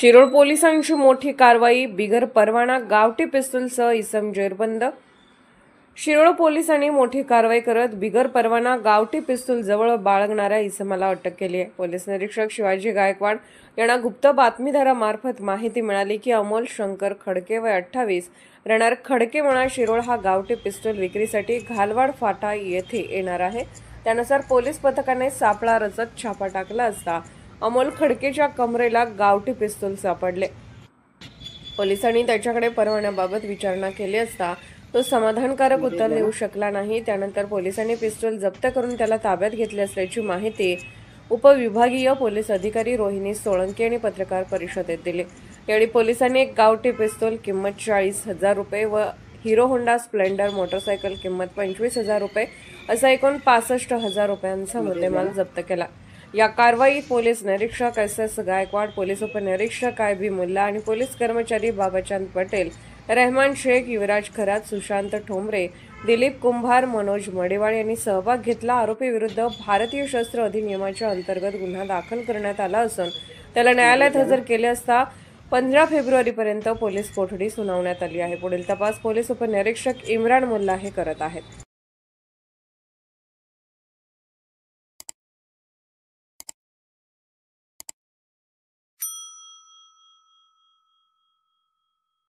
शिरोळ पोलिसांची मोठी कारवाई, बिगर परवाना गावठी पिस्तूलसह इसम जेरबंद। शिरोळ पोलिसांनी मोठी कारवाई करत बिगर परवाना गावठी पिस्तूल जवळ बाळगणाऱ्या इसमाला अटक केली आहे। पोलीस निरीक्षक शिवाजी गायकवाड यांना गुप्त बातमीदारामार्फत माहिती मिळाली की अमोल शंकर खडके वय 28 राहणार खडके म्हणा शिरोळ हा गावठी पिस्तूल विक्रीसाठी घालवाड फाटा येथे येणार आहे। त्यानुसार पोलीस पथकाने सापळा रचत छापा टाकला असता अमोल खडकेच्या कमरेला गावठी पिस्तूल सापडले। पोलिसांनी त्याच्याकडे परवान्याबाबत विचारणा केली असता तो समाधानकारक उत्तर देऊ शकला नाही। त्यानंतर पोलिसांनी पिस्तूल जप्त करून त्याला ताब्यात घेतले असल्याची माहिती उपविभागीय पोलीस अधिकारी रोहिणी सोळंकी यांनी पत्रकार परिषदेत दिली। यावेळी पोलिसांनी एक गावठी पिस्तूल किंमत 40,000 रुपये व हिरो होंडा स्प्लेंडर मोटरसायकल किंमत 25,000 रुपये असा एकूण 65,000 रुपयांचा मुद्देमाल जप्त केला। या कारवाईत पोलीस निरीक्षक एस गायकवाड, पोलीस उपनिरीक्षक IB मुल्ला आणि पोलीस कर्मचारी बाबाचंद पटेल, रहमान शेख, युवराज खरात, सुशांत ठोंबरे, दिलीप कुंभार, मनोज मडेवाड यांनी सहभाग घेतला। आरोपी विरुद्ध भारतीय शस्त्र अधिनियमाच्या अंतर्गत गुन्हा दाखल करण्यात आला असून त्याला न्यायालयात हजर केले असता 15 फेब्रुवारीपर्यंत पोलीस कोठडी सुनावण्यात आली आहे। पुढील तपास पोलीस उपनिरीक्षक इम्रान मुल्ला हे करत आहेत।